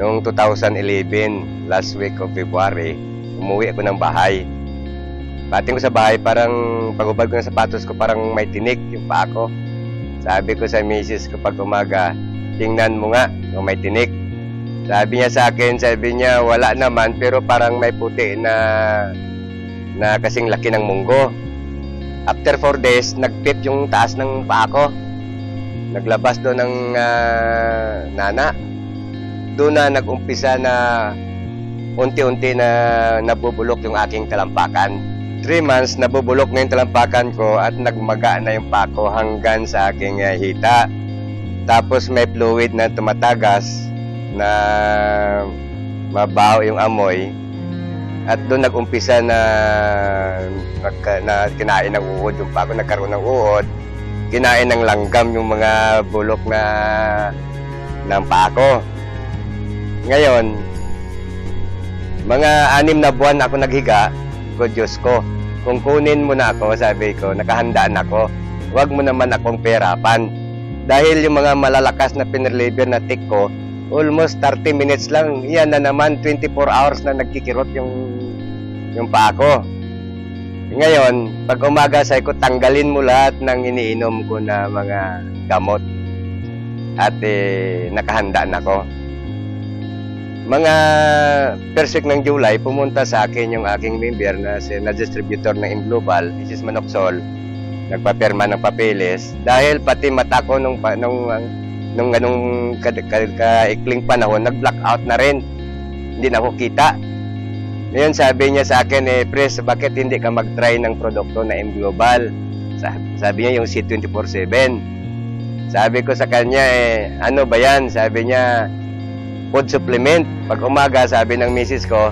Noong 2011, last week of February, umuwi ako ng bahay. Pating ko sa bahay, parang pagubad ko ng sapatos ko, parang may tinik yung paa ko. Sabi ko sa misis ko pag umaga, tingnan mo nga kung may tinik. Sabi niya sa akin, sabi niya, wala naman, pero parang may puti na kasing laki ng munggo. After 4 days, nagpit yung taas ng paa ko. Naglabas doon ng nana. Doon na nag-umpisa na unti-unti na nabubulok yung aking talampakan. 3 months, nabubulok na yung talampakan ko at nagmaga na yung paa ko hanggang sa aking hita. Tapos may fluid na tumatagas na mabaho yung amoy. At doon nag-umpisa na kinain ng uod yung paa ko, nagkaroon ng uod. Kinain ng langgam yung mga bulok ng paa ko. Ngayon, mga 6 na buwan ako naghiga, ko Diyos ko, kung kunin mo na ako, sabi ko, nakahandaan ako, huwag mo naman akong perapan. Dahil yung mga malalakas na pinreliever na tick ko, almost 30 minutes lang, yan na naman, 24 hours na nagkikirot yung paa ko. Ngayon, pag umaga, sabi ko, tanggalin mo lahat ng iniinom ko na mga gamot. At nakahandaan ako. Mga first week ng July, pumunta sa akin yung aking member na distributor ng Imglobal, Mrs. Manoxol, nagpapirma ng papeles. Dahil pati mata ko nung kaikling panahon, nag-blackout na rin. Hindi na ako kita. Ngayon sabi niya sa akin, Pres, bakit hindi ka mag-try ng produkto na Imglobal? Sabi niya yung C24/7. Sabi ko sa kanya, ano ba yan? Sabi niya, food supplement. Pag umaga, sabi ng misis ko,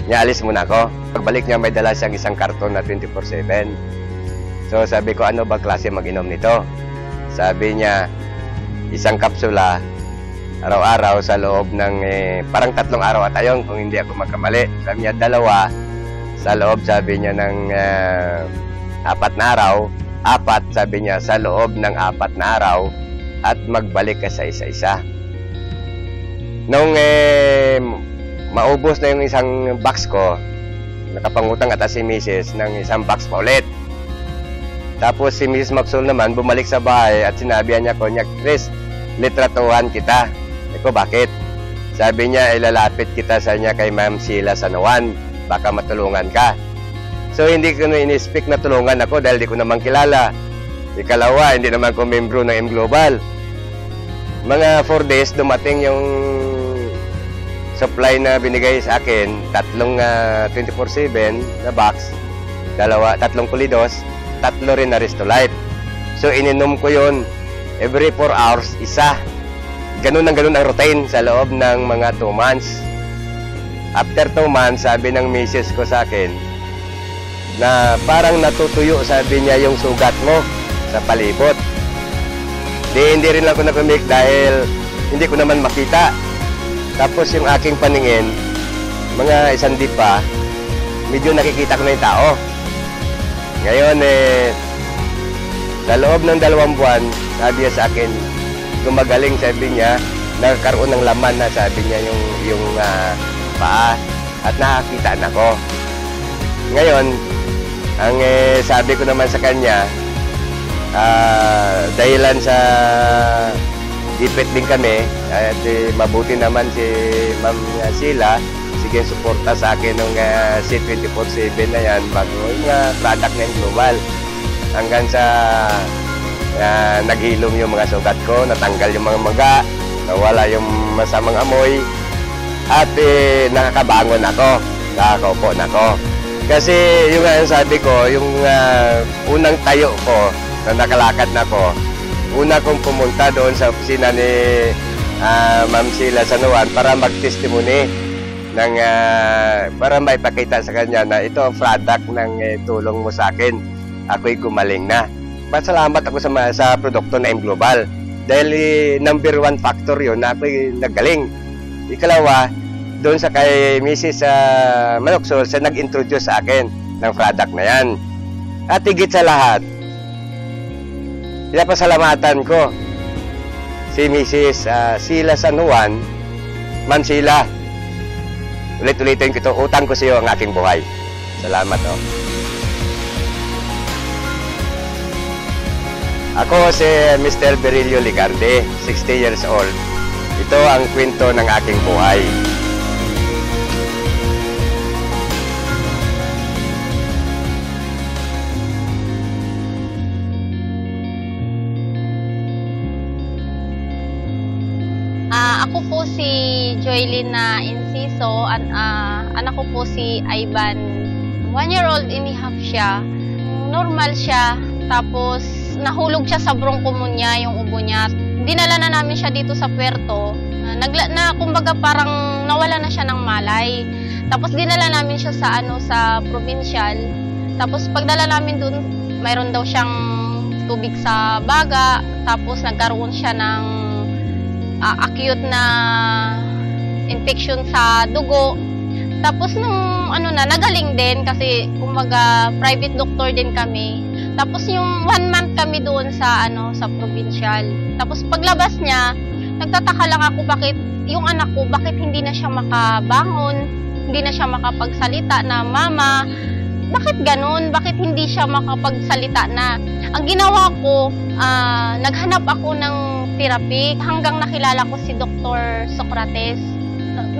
niya alis muna ako. Pagbalik niya, may dala siyang isang karton na 24/7. So sabi ko, ano ba klase mag-inom nito? Sabi niya, isang kapsula, araw-araw sa loob ng, parang 3 araw at ayon kung hindi ako magkamali. Sabi niya, 2 sa loob, sabi niya, ng 4 na araw. 4, sabi niya, sa loob ng 4 na araw at magbalik ka sa isa-isa. Nung maubos na yung isang box ko, nakapangutang ata si Mrs. ng isang box pa ulit. Tapos si Mrs. Maxwell naman bumalik sa bahay at sinabihan niya ko, Chris, litratuhan kita. Eko, bakit? Sabi niya, ilalapit kita sa niya kay Ma'am Sheila Sanawan, baka matulungan ka. So hindi ko na in-speak na tulungan ako dahil di ko naman kilala. Ikalawa, hindi naman ko membro ng Imglobal. Mga 4 days dumating yung supply na binigay sa akin, 3 24/7 na box, 3 pulidos, 3 rin na Restolite. So ininom ko yon every 4 hours, isa. Ganun ang routine sa loob ng mga 2 months. After 2 months, sabi ng misis ko sa akin na parang natutuyo, sabi niya, yung sugat mo sa palibot. Hindi rin ako nakumik dahil hindi ko naman makita. Tapos yung aking paningin, mga 1 dipa, medyo nakikita ko na yung tao. Ngayon, sa loob ng 2 buwan, sabi niya sa akin, gumagaling, sabi niya, nagkaroon ng laman na, sabi niya, yung paa at nakakita na ko. Ngayon, ang sabi ko naman sa kanya, dahilan sa ipit din kami at mabuti naman si Ma'am Sheila, sige suporta sa akin ng C24/7 na yan bago yung product ng Global hanggang sa naghilom yung mga sugat ko, natanggal yung mga maga, nawala yung masamang amoy at nakakabangon ako, nakakaupo na ako. Kasi yung sabi ko, yung unang tayo ko na nakalakad na ko, una kong pumunta doon sa opisina ni Ma'am Sheila Sanawan para mag-testimony ng, para maipakita sa kanya na ito ang product ng tulong mo sa akin. Ako'y gumaling na. Pasalamat ako sa produkto na Imglobal dahil number 1 factor yun na ako'y nagaling. Ikalawa, doon sa kay Mrs. Manoxol, siya nag-introduce sa akin ng product na yan. At higit sa lahat, pinapasalamatan ko si Mrs. Sheila Sanawan Mansila. Ulit-ulitin ko ito, utang ko sa iyo ang aking buhay. Salamat, oh. Ako si Mr. Berilio Ligarde, 60 years old. Ito ang kwento ng aking buhay. Ako po si Joylyn na Inciso. Anak ko po si Ivan. 1-year-old and a half siya. Normal siya. Tapos nahulog siya sa bronchopneumonia yung ubo niya. Dinala na namin siya dito sa puerto. Kumbaga parang nawala na siya ng malay. Tapos dinala namin siya sa provincial. Tapos pagdala namin doon, mayroon daw siyang tubig sa baga. Tapos nagkaroon siya ng acute na infection sa dugo. Tapos nung nagaling din kasi kumbaga private doctor din kami. Tapos yung 1 month kami doon sa provincial. Tapos paglabas niya, nagtataka lang ako bakit yung anak ko, bakit hindi na siya makabangon, hindi na siya makapagsalita na mama. Bakit ganun? Bakit hindi siya makapagsalita na? Ang ginawa ko, naghanap ako ng therapy hanggang nakilala ko si Dr. Socrates.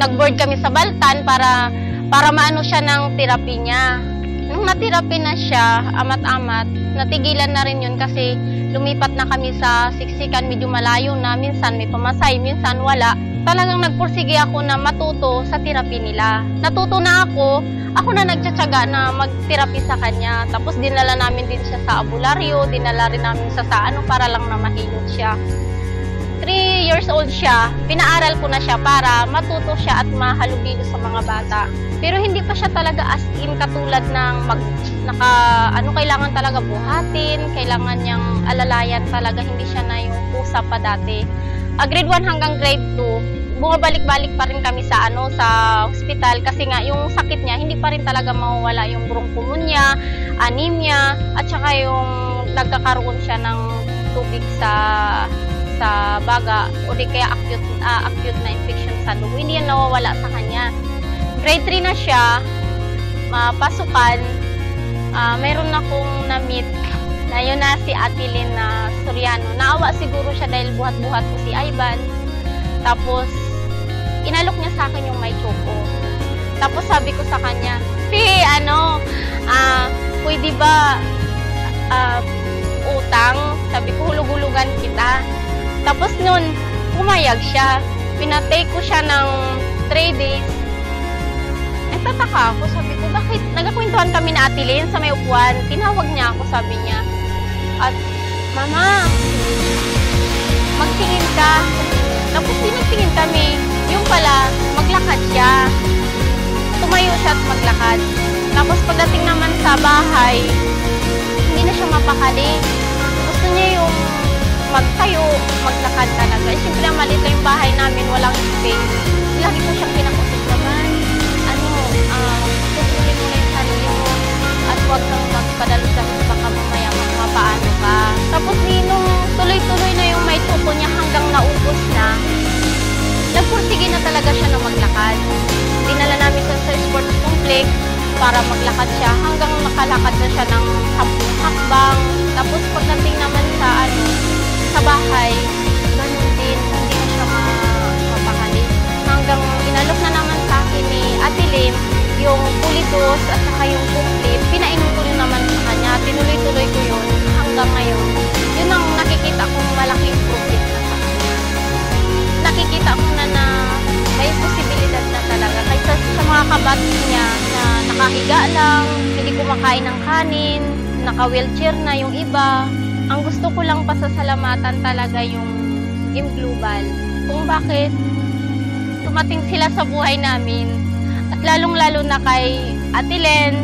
Nag-board kami sa Baltan para maano siya ng therapy niya. Nung na-therapy na siya, amat-amat, natigilan na rin yun kasi lumipat na kami sa siksikan, medyo malayo na, minsan may pamasay, minsan wala. Talagang nagpursige ako na matuto sa therapy nila. Natuto na ako na nagtsatsaga na mag-therapy sa kanya. Tapos dinala namin din siya sa albularyo, dinala rin namin siya sa para lang na mahilot siya. 3 years old siya, pinaaral ko na siya para matuto siya at mahalubilo sa mga bata. Pero hindi pa siya talaga as in katulad ng kailangan talaga buhatin, kailangan niyang alalayan talaga, hindi siya na yung pusa pa dati. Grade 1 hanggang grade 2, bumabalik-balik pa rin kami sa hospital kasi nga yung sakit niya hindi pa rin talaga mawawala, yung bronchopneumonia, anemia, at saka yung nagkakaroon siya ng tubig sa baga o di kaya acute na infection sa dugo. Hindi yan nawawala sa kanya. Grade 3 na siya, pasukan, mayroon akong na-meet na yun na si Ate Lynn na Soriano. Naawa siguro siya dahil buhat-buhat ko si Ivan. Tapos, inalok niya sa akin yung may choco. Tapos sabi ko sa kanya, pwede ba utang? Sabi ko, hulug-hulugan kita. Tapos nun, pumayag siya. Pinatake ko siya ng 3 days. Nagtataka ako, sabi ko, bakit? Nagkakwentuhan kami na Ate Lynn sa may upuan. Tinawag niya ako, sabi niya. At, Mama, magtingin ka. Tapos pinagtingin kami. Yung pala, maglakad siya. Tumayo siya at maglakad. Tapos pagdating naman sa bahay, hindi na siya mapakali. Gusto niya yung magtayo, maglakad talaga. Siyempre, maliit lang yung bahay namin, walang space. Lagi ko siyang kinakusap naman. Tutuloy mo na yung sarili mo at huwag kang magpadalo-dalos baka mamaya mapaano ka. Tapos nung tuloy-tuloy na yung may tuko niya hanggang naubos na, nagpursige na talaga siya na maglakad. Dinala namin sa sports complex para maglakad siya hanggang nakalakad na siya ng 10 hakbang. Tapos pagdating naman sa bahay, ganun din, hindi na siya mapakali. Hanggang inalok na naman sa akin ni Ate Lynn yung pulidos at saka yung complete. Pinainom ko rin naman sa kanya. Tinuloy-tuloy ko yun hanggang ngayon. Yun ang nakikita kong malaking improvement na sa kanya. Nakikita ko na may posibilidad na talaga. Kaysa sa mga kabatch niya na nakahiga lang, hindi kumakain ng kanin, naka-wheelchair na yung iba. Ang gusto ko lang pasasalamatan talaga yung Team Global. Kung bakit tumating sila sa buhay namin. At lalong-lalo na kay Ate Lynn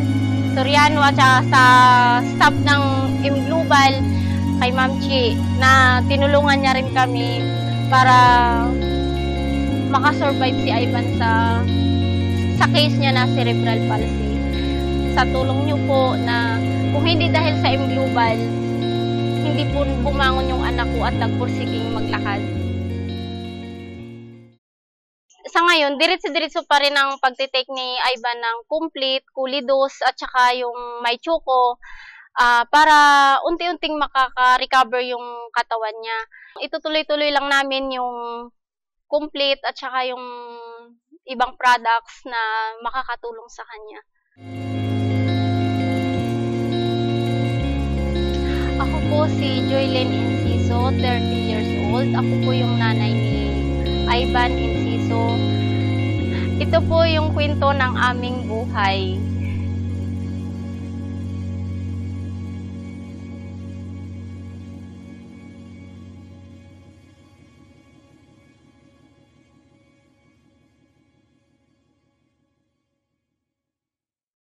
Soriano at sa staff ng Team Global, kay Ma'am Chi, na tinulungan niya rin kami para makasurvive si Ivan sa case niya na cerebral palsy. Sa tulong niyo po na kung hindi dahil sa M Global, hindi po bumangon yung anak ko at nagpursiging maglakad. sa ngayon, diretso-diretso pa rin ang pagtitake ni Ivan ng complete, kulidos, at saka yung may chuko, para unti-unting makaka-recover yung katawan niya. Itutuloy-tuloy lang namin yung complete at saka yung ibang products na makakatulong sa kanya. Ako po si Joylyn Enciso, 30 years old. Ako po yung nanay ni Ivan Enciso. Ito po yung kwento ng aming buhay.